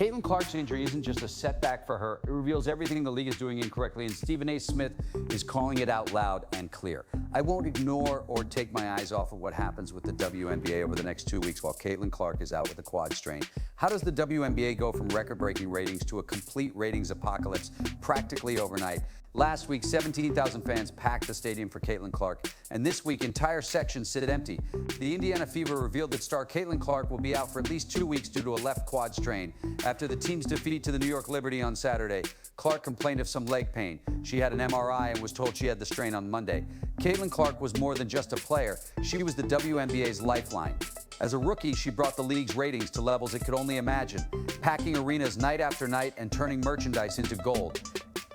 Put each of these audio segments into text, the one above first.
Caitlin Clark's injury isn't just a setback for her. It reveals everything the league is doing incorrectly, and Stephen A. Smith is calling it out loud and clear. I won't ignore or take my eyes off of what happens with the WNBA over the next 2 weeks while Caitlin Clark is out with a quad strain. How does the WNBA go from record-breaking ratings to a complete ratings apocalypse practically overnight? Last week, 17,000 fans packed the stadium for Caitlin Clark, and this week, entire sections sit empty. The Indiana Fever revealed that star Caitlin Clark will be out for at least 2 weeks due to a left quad strain. After the team's defeat to the New York Liberty on Saturday, Clark complained of some leg pain. She had an MRI and was told she had the strain on Monday. Caitlin Clark was more than just a player. She was the WNBA's lifeline. As a rookie, she brought the league's ratings to levels it could only imagine, packing arenas night after night and turning merchandise into gold.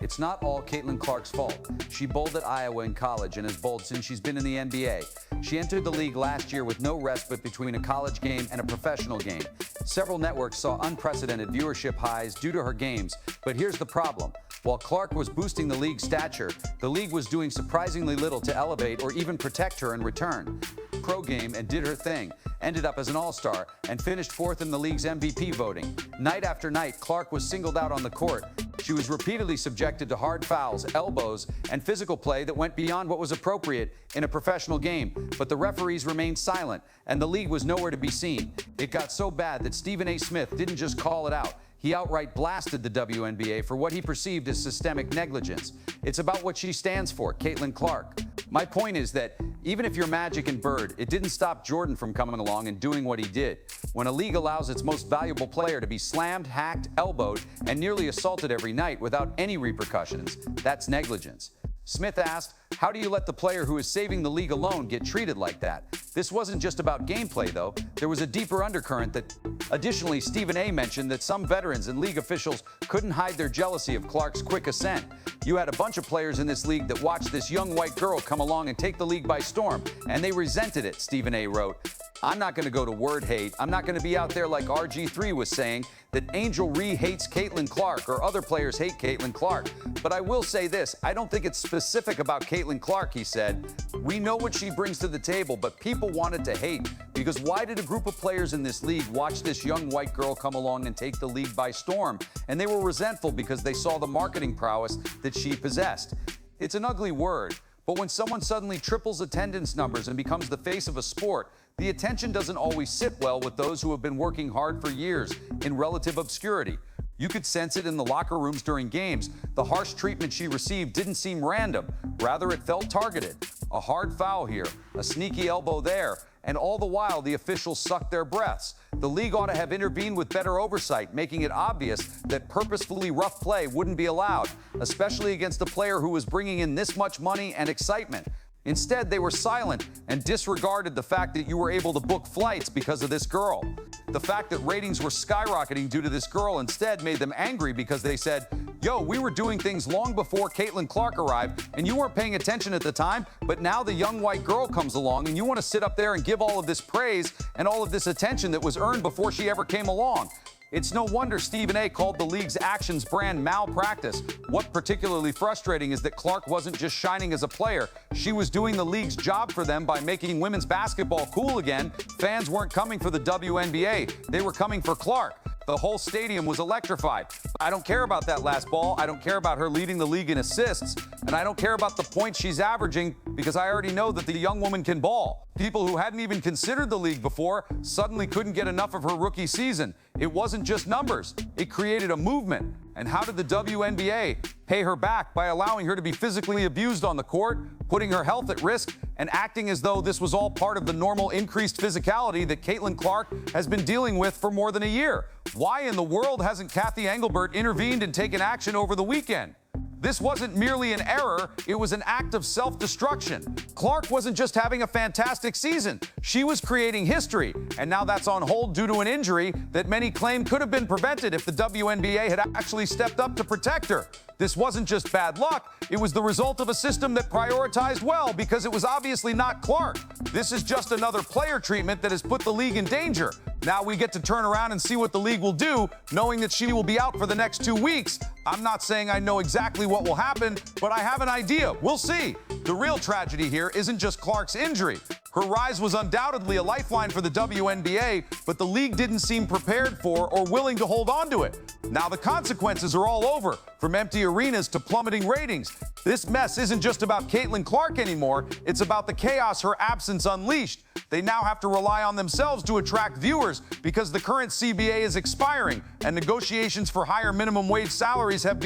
It's not all Caitlin Clark's fault. She bowled at Iowa in college and has bowled since she's been in the NBA. She entered the league last year with no respite between a college game and a professional game. Several networks saw unprecedented viewership highs due to her games, but here's the problem. While Clark was boosting the league's stature, the league was doing surprisingly little to elevate or even protect her in return. Pro game and did her thing, ended up as an all-star, and finished fourth in the league's MVP voting. Night after night, Clark was singled out on the court. She was repeatedly subjected to hard fouls, elbows, and physical play that went beyond what was appropriate in a professional game. But the referees remained silent, and the league was nowhere to be seen. It got so bad that Stephen A. Smith didn't just call it out. He outright blasted the WNBA for what he perceived as systemic negligence. It's about what she stands for, Caitlin Clark. My point is that even if you're Magic and Bird, it didn't stop Jordan from coming along and doing what he did. When a league allows its most valuable player to be slammed, hacked, elbowed, and nearly assaulted every night without any repercussions, that's negligence. Smith asked, how do you let the player who is saving the league alone get treated like that? This wasn't just about gameplay, though. There was a deeper undercurrent that... Additionally, Stephen A. mentioned that some veterans and league officials couldn't hide their jealousy of Clark's quick ascent. You had a bunch of players in this league that watched this young white girl come along and take the league by storm, and they resented it, Stephen A. wrote. I'm not going to go to word hate. I'm not going to be out there like RG3 was saying that Angel Reese hates Caitlin Clark or other players hate Caitlin Clark. But I will say this, I don't think it's specific about Caitlin Clark, he said. We know what she brings to the table, but people wanted to hate. Because why did a group of players in this league watch this young white girl come along and take the league by storm? And they were resentful because they saw the marketing prowess that she possessed. It's an ugly word, but when someone suddenly triples attendance numbers and becomes the face of a sport, the attention doesn't always sit well with those who have been working hard for years in relative obscurity. You could sense it in the locker rooms during games. The harsh treatment she received didn't seem random. Rather, it felt targeted. A hard foul here, a sneaky elbow there, and all the while the officials sucked their breaths. The league ought to have intervened with better oversight, making it obvious that purposefully rough play wouldn't be allowed, especially against a player who was bringing in this much money and excitement. Instead, they were silent and disregarded the fact that you were able to book flights because of this girl. The fact that ratings were skyrocketing due to this girl instead made them angry because they said, yo, we were doing things long before Caitlin Clark arrived, and you weren't paying attention at the time, but now the young white girl comes along, and you want to sit up there and give all of this praise and all of this attention that was earned before she ever came along. It's no wonder Stephen A. called the league's actions brand malpractice. What's particularly frustrating is that Clark wasn't just shining as a player. She was doing the league's job for them by making women's basketball cool again. Fans weren't coming for the WNBA. They were coming for Clark. The whole stadium was electrified. I don't care about that last ball. I don't care about her leading the league in assists. And I don't care about the points she's averaging because I already know that the young woman can ball. People who hadn't even considered the league before suddenly couldn't get enough of her rookie season. It wasn't just numbers. It created a movement. And how did the WNBA pay her back? By allowing her to be physically abused on the court, putting her health at risk, and acting as though this was all part of the normal increased physicality that Caitlin Clark has been dealing with for more than a year. Why in the world hasn't Kathy Engelbert intervened and taken action over the weekend? This wasn't merely an error, it was an act of self-destruction. Clark wasn't just having a fantastic season, she was creating history, and now that's on hold due to an injury that many claim could have been prevented if the WNBA had actually stepped up to protect her. This wasn't just bad luck, it was the result of a system that prioritized well because it was obviously not Clark. This is just another player treatment that has put the league in danger. Now we get to turn around and see what the league will do, knowing that she will be out for the next 2 weeks. I'm not saying I know exactly what will happen, but I have an idea. We'll see. The real tragedy here isn't just Clark's injury. Her rise was undoubtedly a lifeline for the WNBA, but the league didn't seem prepared for or willing to hold on to it. Now the consequences are all over, from empty arenas to plummeting ratings. This mess isn't just about Caitlin Clark anymore, it's about the chaos her absence unleashed. They now have to rely on themselves to attract viewers because the current CBA is expiring and negotiations for higher minimum wage salaries have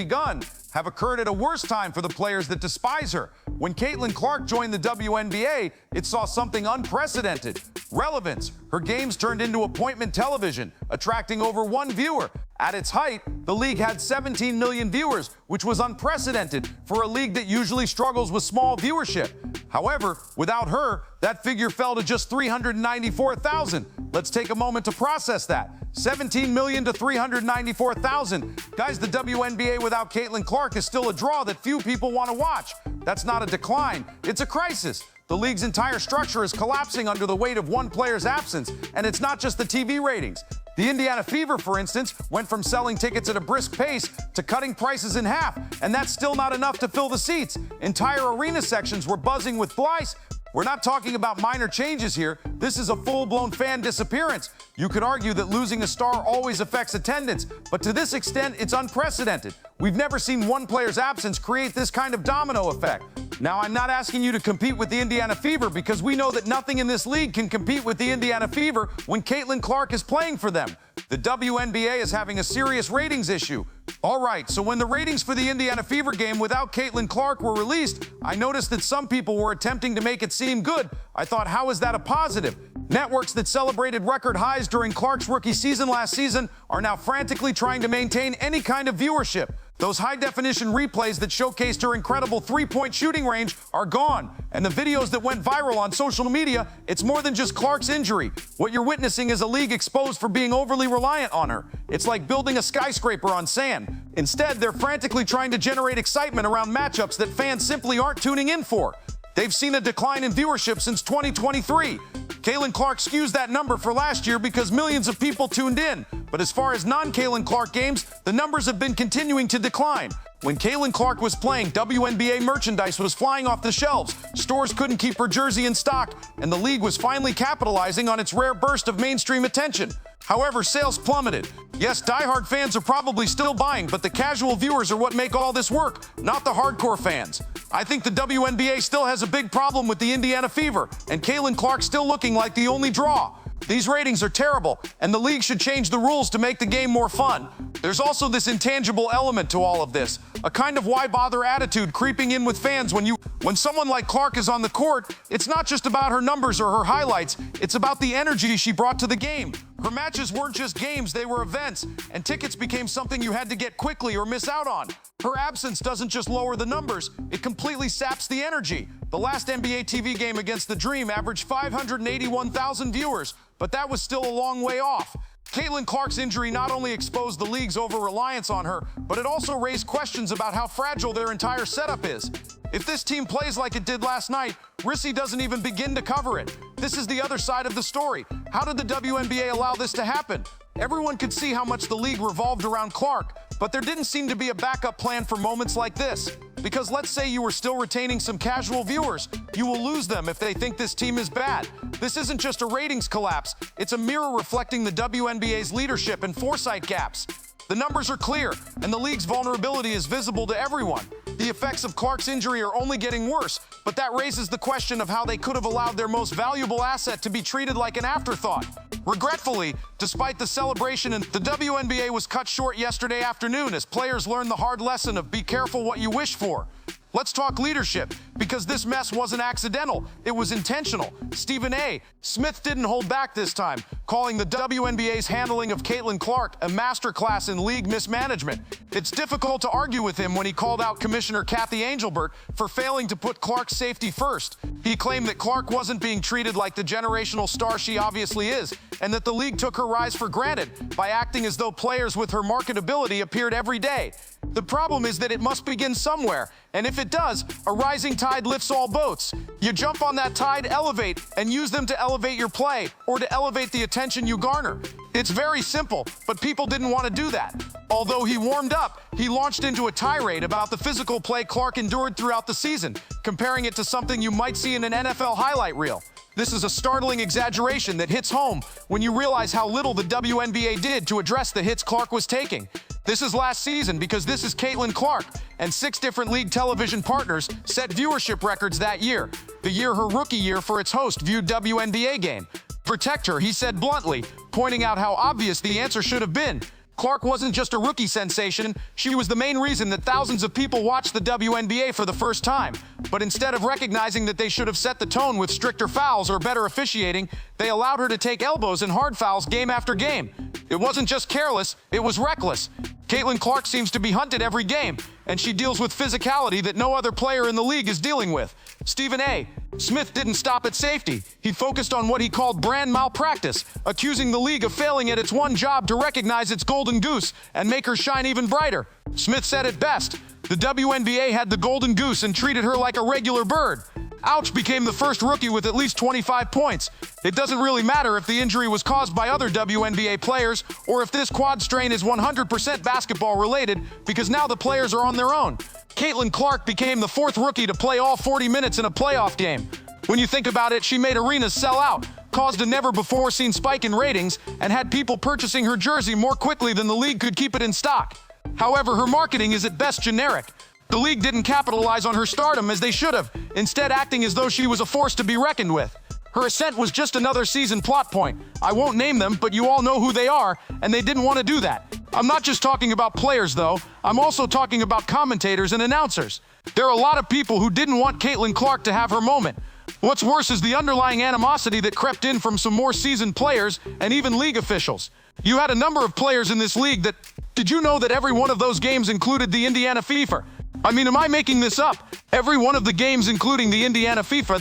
occurred at a worse time for the players that despise her. When Caitlin Clark joined the WNBA, it saw something unprecedented. Relevance. Her games turned into appointment television, attracting over 1 viewer. At its height, the league had 17 million viewers, which was unprecedented for a league that usually struggles with small viewership. However, without her, that figure fell to just 394,000. Let's take a moment to process that. 17 million to 394,000. Guys, the WNBA without Caitlin Clark is still a draw that few people want to watch. That's not a decline, it's a crisis. The league's entire structure is collapsing under the weight of one player's absence, and it's not just the TV ratings. The Indiana Fever, for instance, went from selling tickets at a brisk pace to cutting prices in half, and that's still not enough to fill the seats. Entire arena sections were buzzing with flies. We're not talking about minor changes here. This is a full-blown fan disappearance. You could argue that losing a star always affects attendance, but to this extent, it's unprecedented. We've never seen one player's absence create this kind of domino effect. Now, I'm not asking you to compete with the Indiana Fever because we know that nothing in this league can compete with the Indiana Fever when Caitlin Clark is playing for them. The WNBA is having a serious ratings issue. All right, so when the ratings for the Indiana Fever game without Caitlin Clark were released, I noticed that some people were attempting to make it seem good. I thought, how is that a positive? Networks that celebrated record highs during Clark's rookie season last season are now frantically trying to maintain any kind of viewership. Those high-definition replays that showcased her incredible three-point shooting range are gone. And the videos that went viral on social media, it's more than just Clark's injury. What you're witnessing is a league exposed for being overly reliant on her. It's like building a skyscraper on sand. Instead, they're frantically trying to generate excitement around matchups that fans simply aren't tuning in for. They've seen a decline in viewership since 2023. Caitlin Clark skews that number for last year because millions of people tuned in. But as far as non-Caitlin Clark games, the numbers have been continuing to decline. When Caitlin Clark was playing, WNBA merchandise was flying off the shelves, stores couldn't keep her jersey in stock, and the league was finally capitalizing on its rare burst of mainstream attention. However, sales plummeted. Yes, diehard fans are probably still buying, but the casual viewers are what make all this work, not the hardcore fans. I think the WNBA still has a big problem with the Indiana Fever, and Caitlin Clark still looking like the only draw. These ratings are terrible, and the league should change the rules to make the game more fun. There's also this intangible element to all of this, a kind of why bother attitude creeping in with fans when someone like Clark is on the court. It's not just about her numbers or her highlights, it's about the energy she brought to the game. Her matches weren't just games, they were events, and tickets became something you had to get quickly or miss out on. Her absence doesn't just lower the numbers, it completely saps the energy. The last NBA TV game against the Dream averaged 581,000 viewers, but that was still a long way off. Caitlin Clark's injury not only exposed the league's over-reliance on her, but it also raised questions about how fragile their entire setup is. If this team plays like it did last night, Reese doesn't even begin to cover it. This is the other side of the story. How did the WNBA allow this to happen? Everyone could see how much the league revolved around Clark, but there didn't seem to be a backup plan for moments like this. Because let's say you were still retaining some casual viewers, you will lose them if they think this team is bad. This isn't just a ratings collapse, it's a mirror reflecting the WNBA's leadership and foresight gaps. The numbers are clear, and the league's vulnerability is visible to everyone. The effects of Clark's injury are only getting worse, but that raises the question of how they could have allowed their most valuable asset to be treated like an afterthought. Regretfully, despite the celebration, the WNBA was cut short yesterday afternoon as players learned the hard lesson of be careful what you wish for. Let's talk leadership, because this mess wasn't accidental, it was intentional. Stephen A. Smith didn't hold back this time, calling the WNBA's handling of Caitlin Clark a masterclass in league mismanagement. It's difficult to argue with him when he called out Commissioner Kathy Angelbert for failing to put Clark's safety first. He claimed that Clark wasn't being treated like the generational star she obviously is, and that the league took her rise for granted by acting as though players with her marketability appeared every day. The problem is that it must begin somewhere, and if it does, a rising tide lifts all boats. You jump on that tide, elevate, and use them to elevate your play, or to elevate the attention you garner. It's very simple, but people didn't want to do that. Although he warmed up, he launched into a tirade about the physical play Clark endured throughout the season, comparing it to something you might see in an NFL highlight reel. This is a startling exaggeration that hits home when you realize how little the WNBA did to address the hits Clark was taking. This is last season because this is Caitlin Clark, and 6 different league television partners set viewership records that year, the year her rookie year for its host viewed WNBA game. Protect her, he said bluntly, pointing out how obvious the answer should have been. Clark wasn't just a rookie sensation, she was the main reason that thousands of people watched the WNBA for the first time. But instead of recognizing that they should have set the tone with stricter fouls or better officiating, they allowed her to take elbows and hard fouls game after game. It wasn't just careless, it was reckless. Caitlin Clark seems to be hunted every game, and she deals with physicality that no other player in the league is dealing with. Stephen A. Smith didn't stop at safety. He focused on what he called brand malpractice, accusing the league of failing at its one job to recognize its golden goose and make her shine even brighter. Smith said it best, the WNBA had the golden goose and treated her like a regular bird. Ouch became the first rookie with at least 25 points. It doesn't really matter if the injury was caused by other WNBA players or if this quad strain is 100% basketball related, because now the players are on their own. Caitlin Clark became the 4th rookie to play all 40 minutes in a playoff game. When you think about it, she made arenas sell out, caused a never-before-seen spike in ratings, and had people purchasing her jersey more quickly than the league could keep it in stock. However, her marketing is at best generic. The league didn't capitalize on her stardom as they should have, instead acting as though she was a force to be reckoned with. Her ascent was just another season plot point. I won't name them, but you all know who they are, and they didn't want to do that. I'm not just talking about players, though. I'm also talking about commentators and announcers. There are a lot of people who didn't want Caitlin Clark to have her moment. What's worse is the underlying animosity that crept in from some more seasoned players and even league officials. You had a number of players in this league that... Did you know that every one of those games included the Indiana Fever? I mean, am I making this up? Every one of the games including the Indiana Fever,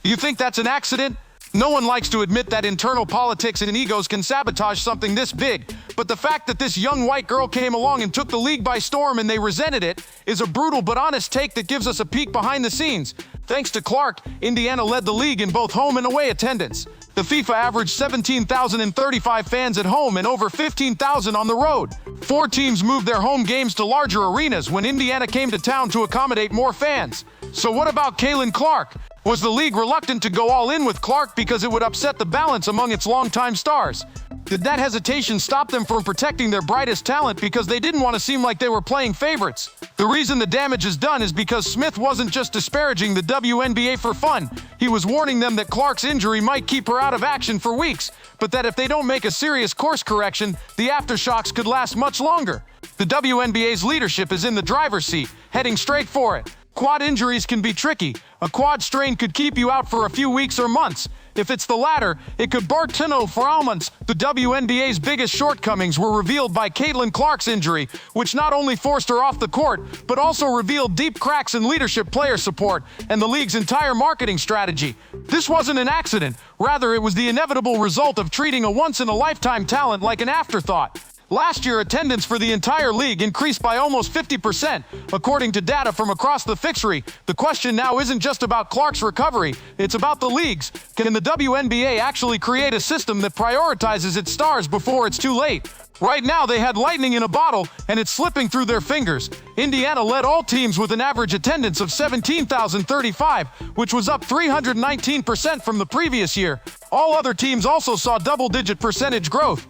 you think that's an accident? No one likes to admit that internal politics and egos can sabotage something this big, but the fact that this young white girl came along and took the league by storm and they resented it is a brutal but honest take that gives us a peek behind the scenes. Thanks to Clark, Indiana led the league in both home and away attendance. The FIFA averaged 17,035 fans at home and over 15,000 on the road. 4 teams moved their home games to larger arenas when Indiana came to town to accommodate more fans. So what about Caitlin Clark? Was the league reluctant to go all in with Clark because it would upset the balance among its longtime stars? Did that hesitation stop them from protecting their brightest talent because they didn't want to seem like they were playing favorites? The reason the damage is done is because Smith wasn't just disparaging the WNBA for fun. He was warning them that Clark's injury might keep her out of action for weeks, but that if they don't make a serious course correction, the aftershocks could last much longer. The WNBA's leadership is in the driver's seat, heading straight for it. Quad injuries can be tricky. A quad strain could keep you out for a few weeks or months. If it's the latter, it could Bartino for almonds. The WNBA's biggest shortcomings were revealed by Caitlin Clark's injury, which not only forced her off the court, but also revealed deep cracks in leadership, player support, and the league's entire marketing strategy. This wasn't an accident. Rather, it was the inevitable result of treating a once-in-a-lifetime talent like an afterthought. Last year, attendance for the entire league increased by almost 50%, according to data from across the fixture. The question now isn't just about Clark's recovery, it's about the league's. Can the WNBA actually create a system that prioritizes its stars before it's too late? Right now, they had lightning in a bottle, and it's slipping through their fingers. Indiana led all teams with an average attendance of 17,035, which was up 319% from the previous year. All other teams also saw double-digit percentage growth.